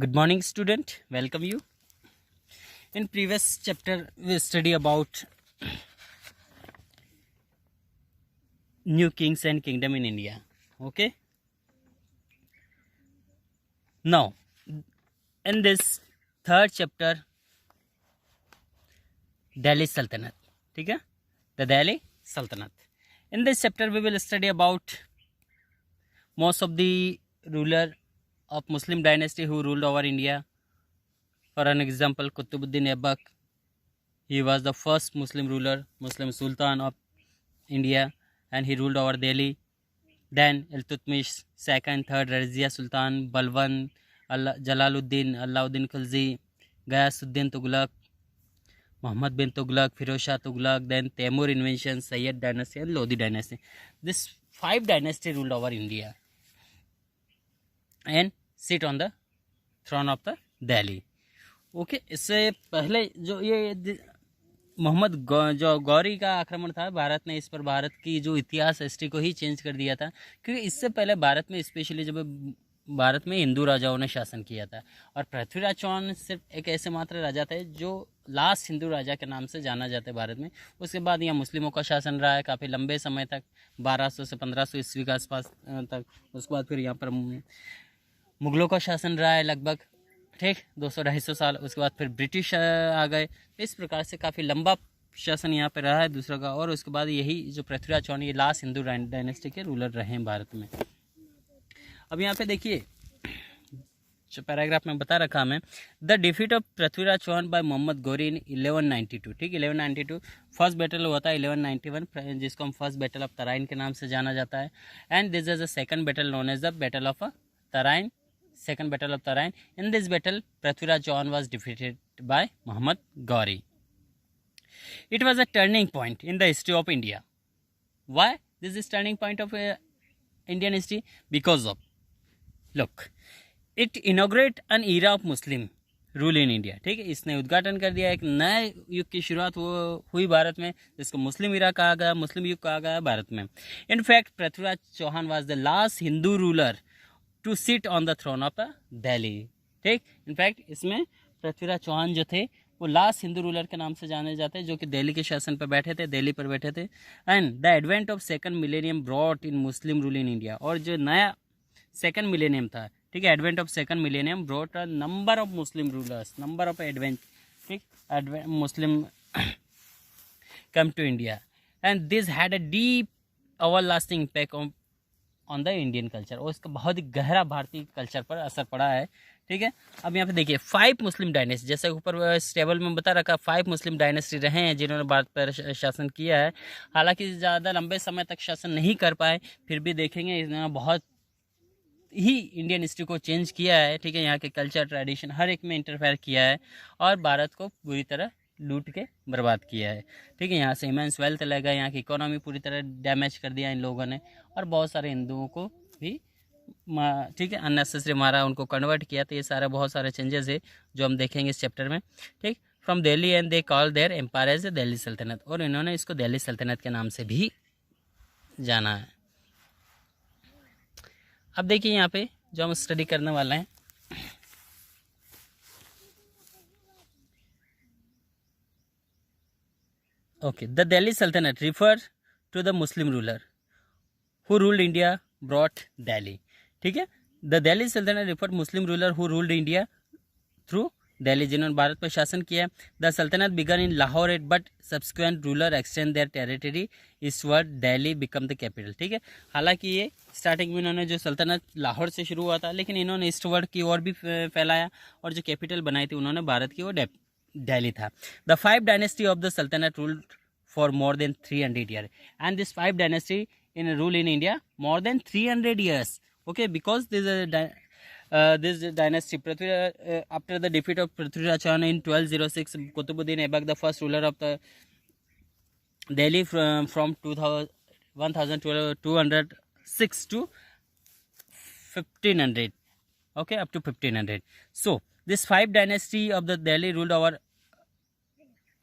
Good morning, student. Welcome you. In previous chapter, we study about new kings and kingdom in India. Okay. Now, in this third chapter, Delhi Sultanate. ठीक है? The Delhi Sultanate. In this chapter, we will study about most of the ruler of Muslim dynasty who ruled over India. For an example, Qutbuddin Aibak. He was the first Muslim ruler, Muslim Sultan of India, and he ruled over Delhi. Then Iltutmish, second, third, Razia Sultan, Balwan, Jalaluddin, Alauddin Khilji, Ghayasuddin Tughlaq, Muhammad bin Tughlaq, Firoz Shah Tughlaq, then Temur invention, Sayyid dynasty and Lodi dynasty. This 5 dynasty ruled over India and sit on the throne of the Delhi. Okay इससे पहले जो ये मोहम्मद जो गौरी का आक्रमण था भारत ने इस पर भारत की जो इतिहास हिस्ट्री को ही चेंज कर दिया था, क्योंकि इससे पहले भारत में स्पेशली जब भारत में हिंदू राजाओं ने शासन किया था और पृथ्वीराज चौहान सिर्फ एक ऐसे मात्र राजा थे जो लास्ट हिंदू राजा के नाम से जाना जाता है भारत में। उसके बाद यहाँ मुस्लिमों का शासन रहा है काफ़ी लंबे समय तक, 1200 से 1500 ईस्वी के आसपास तक। उसके बाद फिर यहाँ पर मुगलों का शासन रहा है लगभग, ठीक, 200-250 साल। उसके बाद फिर ब्रिटिश आ गए। इस प्रकार से काफ़ी लंबा शासन यहाँ पे रहा है दूसरा का। और उसके बाद यही जो पृथ्वीराज चौहान ये लास्ट हिंदू डायनेस्टी के रूलर रहे हैं भारत में। अब यहाँ पे देखिए जो पैराग्राफ में बता रखा हमें, the defeat of Prithviraj Chauhan by Mohammad Ghori इन 1192, ठीक, 1192। फर्स्ट बैटल हुआ था 1191 जिसको हम फर्स्ट बैटल ऑफ तराइन के नाम से जाना जाता है। And this is the second battle known as the battle of Tarain, second battle of Tarain. In this battle, Prithviraj Chauhan was defeated by Muhammad Gauri. It was a turning point in the history of India. Why this is turning point of Indian history? Because of, look, it inaugurate an era of Muslim rule in India, ठीक है। इसने उद्घाटन कर दिया, एक नए युग की शुरुआत हुई भारत में, जिसको मुस्लिम इरा कहा गया, मुस्लिम युग कहा गया भारत में। In fact Prithviraj Chauhan was the last Hindu ruler to sit on the throne of the Delhi, ठीक। इनफैक्ट इसमें पृथ्वीराज चौहान जो थे वो लास्ट हिंदू रूलर के नाम से जाने जाते हैं, जो कि दिल्ली के शासन पर बैठे थे, दिल्ली पर बैठे थे। And the advent of second millennium brought in Muslim rule in India. और जो नया सेकंड मिलेनियम था, ठीक है, advent of second millennium brought a number of Muslim rulers, number of advent, ठीक, Muslim come to India. And this had a deep everlasting impact on the Indian culture. और इसका बहुत ही गहरा भारतीय culture पर असर पड़ा है, ठीक है। अब यहाँ पे देखिए 5 मुस्लिम डायनेस्टी, जैसे ऊपर इस टेबल में बता रखा, 5 मुस्लिम डायनेस्टी रहे हैं जिन्होंने भारत पर शासन किया है। हालांकि ज़्यादा लंबे समय तक शासन नहीं कर पाए, फिर भी देखेंगे इन्होंने बहुत ही इंडियन हिस्ट्री को चेंज किया है, ठीक है। यहाँ के कल्चर ट्रेडिशन हर एक में इंटरफेयर किया है और भारत को बुरी तरह लूट के बर्बाद किया है, ठीक है। यहाँ से इमेंस वेल्थ लगा, यहाँ की इकोनॉमी पूरी तरह डैमेज कर दिया इन लोगों ने, और बहुत सारे हिंदुओं को भी, ठीक है, अननेसेसरी मारा, उनको कन्वर्ट किया। तो ये सारे बहुत सारे चेंजेस है जो हम देखेंगे इस चैप्टर में, ठीक। From Delhi and they call their empire as Delhi Sultanate, और इन्होंने इसको दिल्ली सल्तनत के नाम से भी जाना है। अब देखिए यहाँ पे जो हम स्टडी करने वाले हैं, okay, the Delhi Sultanate refer to the Muslim ruler who ruled India, brought Delhi, ठीक है। The Delhi Sultanate refer Muslim ruler who ruled India through Delhi, जिन्होंने भारत पर शासन किया। The Sultanate began in Lahore but subsequent ruler extend their territory eastward, Delhi become the capital, ठीक है। हालांकि ये स्टार्टिंग में इन्होंने जो सल्तनत लाहौर से शुरू हुआ था, लेकिन इन्होंने ईस्टवर्ड की ओर भी फैलाया और जो कैपिटल बनाई थी उन्होंने भारत की ओर दिल्ली था। द 5 डायनेस्टी ऑफ द सल्तनत ruled for more than 300 year, and this 5 dynasty in rule in India more than 300 years, okay, because this dynasty after the defeat of Prithviraj Chauhan in 1206, Qutbuddin Aibak, the first ruler of the Delhi from 1206 to 1500, okay, up to 1500. So this 5 dynasty of the Delhi ruled over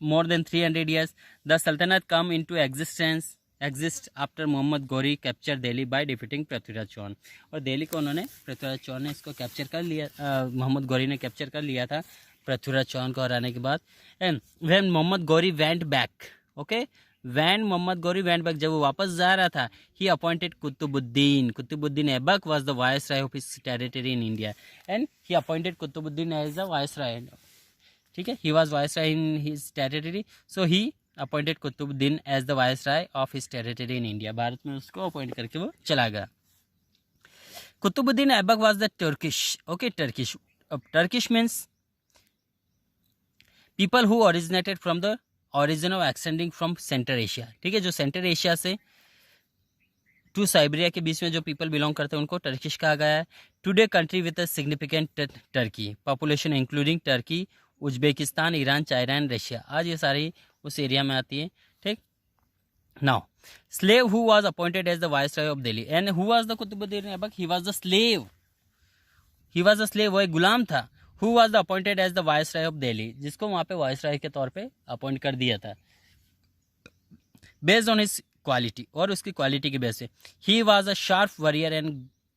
more than 300 years. The Sultanate come into existence exist after Mohammad Ghori capture Delhi by defeating Prithviraj Chauhan. और दिल्ली को उन्होंने, पृथ्वीराज चौहान ने इसको capture कर लिया, मोहम्मद गौरी ने capture कर लिया था पृथ्वीराज चौहान को हराने के बाद। And when Mohammad Ghori went back, okay, when Mohammad Ghori went back, जब वो वापस जा रहा था, he appointed Qutbuddin Aibak was the viceroy of his territory in India, and he appointed Qutbuddin as the viceroy, ठीक है, he was viceroy in his territory, so he appointed Qutbuddin as the viceroy of his territory in India, भारत में उसको appoint करके वो चला गया। Qutubuddin Aibak was the Turkish, okay, Turkish means people who originated from the origin of extending from Central Asia, ठीक है, जो सेंट्रल एशिया से टू साइबेरिया के बीच में जो पीपल बिलोंग करते हैं उनको टर्किश कहा गया है। Today country with a significant Turkey population including Turkey, Uzbekistan, Iran, China and Russia, आज ये सारी उस एरिया में आती है, ठीक। Now slave who was appointed as the viceroy of Delhi, and who was the Qutbuddin Aibak, he was the slave, वो एक गुलाम था। Who was the appointed as the viceroy of Delhi, जिसको वहाँ पे वायसराय के तौर पे अपॉइंट कर दिया था बेस्ड ऑन हिज क्वालिटी, और उसकी क्वालिटी की बेस से। He was a sharp warrior and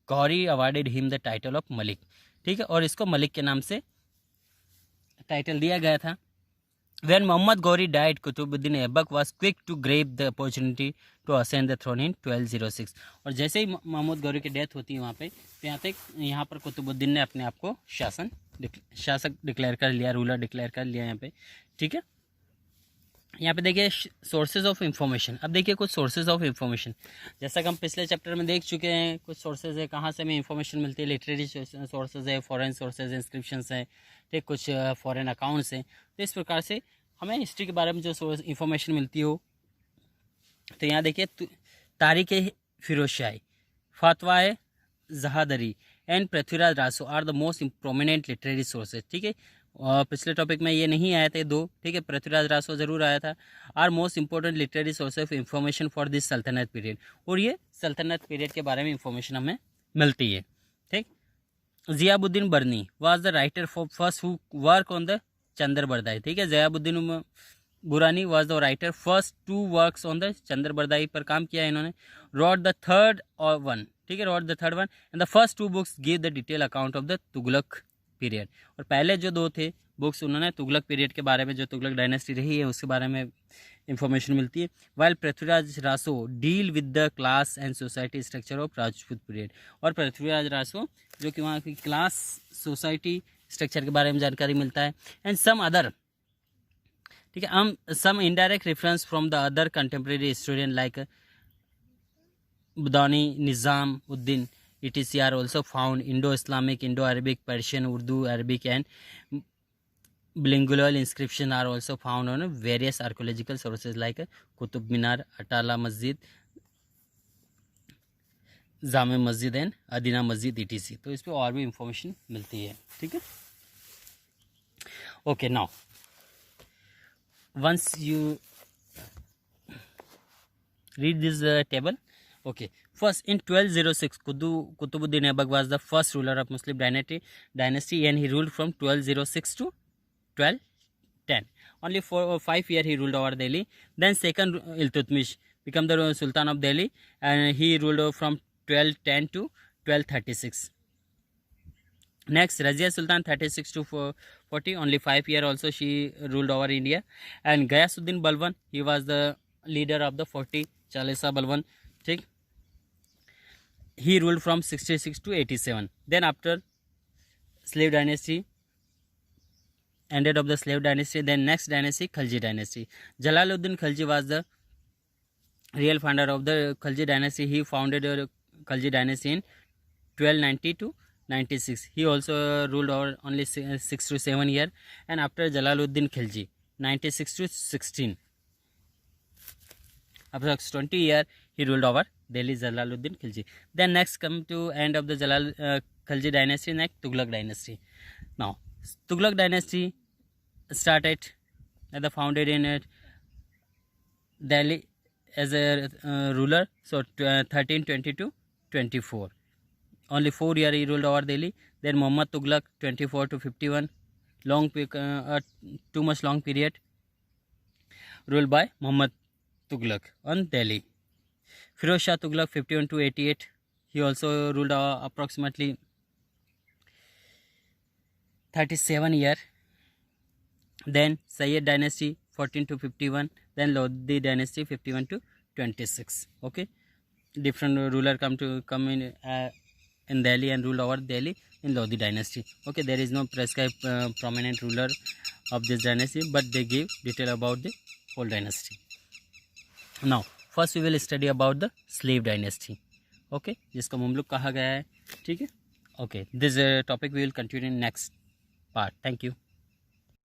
Gauri awarded him the title of Malik, ठीक है, और इसको मलिक के नाम से टाइटल दिया गया था। When Muhammad Ghori died, Qutbuddin Aibak was quick to grab the opportunity to ascend the throne in 1206। और जैसे ही मोहम्मद गौरी की डेथ होती है वहाँ पे, तो यहाँ पर कुतुबुद्दीन ने अपने आप को शासक डिक्लेयर कर लिया, रूलर डिक्लेयर कर लिया यहाँ पे, ठीक है। यहाँ पे देखिए सोर्सेज ऑफ इंफॉर्मेशन। अब देखिए कुछ सोर्सेज ऑफ इंफॉर्मेशन, जैसा कि हम पिछले चैप्टर में देख चुके हैं, कुछ सोर्सेज है कहाँ से हमें इंफॉर्मेशन मिलती है, लिटरेरी सोर्सेज है, फॉरेन सोर्सेज, इंस्क्रिप्शंस है, ठीक, कुछ फॉरेन अकाउंट्स हैं। तो इस प्रकार से हमें हिस्ट्री के बारे में जो सोर्स इंफॉर्मेशन मिलती हो, तो यहाँ देखिए Tarikh Firoz Shahi, Fatawa Jahandari and Prithviraj Raso are the most prominent literary sources, ठीक है। पिछले टॉपिक में ये नहीं आए थे दो, ठीक है, पृथ्वीराज रासो जरूर आया था। Are most important literary source of information for this Sultanate period, और ये सल्तनत पीरियड के बारे में इंफॉर्मेशन हमें मिलती है, ठीक। Ziauddin Barani was the writer for first who work on the Chandra Bardai, ठीक है, Ziauddin Barani was the writer first to works on the Chandra Bardai पर काम किया इन्होंने। रॉट द थर्ड वन, ठीक है, wrote the third one and the first two books give the detail account of the Tughlaq period. और पहले जो दो थे बुक्स, उन्होंने तुगलक पीरियड के बारे में, जो तुगलक डायनेस्टी रही है उसके बारे में इंफॉर्मेशन मिलती है। While Prithviraj Raso deal with the class and society structure of Rajput period, और पृथ्वीराज रासो जो कि वहाँ की क्लास सोसाइटी स्ट्रक्चर के बारे में जानकारी मिलता है। एंड सम अदर, ठीक है, some indirect reference from the other contemporary historian like Badauni, Nizamuddin etc are also found। Indo-Islamic, Indo-Arabic, Persian, Urdu, Arabic and bilingual inscriptions are also found on various archaeological sources like Qutub Minar, Atala Masjid, जामे मस्जिद and अदीना मस्जिद etc। तो इस पर और भी information मिलती है, ठीक है। Okay, now once you read this table, okay, first in 1206 Qutbuddin Aibak was the first ruler of Muslim dynasty and he ruled from 1206 to 1210, only 4 or 5 years he ruled over Delhi. Then second Iltutmish became the Sultan of Delhi and he ruled from 1210 to 1236. Next Razia Sultan 36 to 40, only 5 years also she ruled over India. And Ghayasuddin Balban, he was the leader of the 40 Chalisa Balban, ठीक, he ruled from 66 to 87. Then after slave dynasty ended of the slave dynasty, then next dynasty Khalji dynasty. Jalaluddin Khalji was the real founder of the Khalji dynasty. He founded Khalji dynasty in 1290 to 96. He also ruled over only 6 to 7 years. And after Jalaluddin Khalji 96 to 16, after 20 years he ruled over Delhi, Jalaluddin Khilji. Then next come to end of the Khalji dynasty, next Tughlaq dynasty. Now Tughlaq dynasty started as founded in Delhi as a ruler, so 1320 to 24, only 4 years he ruled over Delhi. Then Muhammad Tughlaq 24 to 51, long too much long period ruled by Muhammad Tughlaq on Delhi. Firoz Shah Tughlaq 51 to 88. He also ruled approximately 37 years. Then Sayyid dynasty 14 to 51. Then Lodi dynasty 51 to 26. Okay, different ruler come in Delhi and ruled over Delhi in Lodi dynasty. Okay, there is no prescribed prominent ruler of this dynasty, but they give detail about the whole dynasty. Now first we will study about the slave dynasty. Okay, जिसको मुमलुक कहा गया है. ठीक है. Okay, this topic we will continue in next part. Thank you.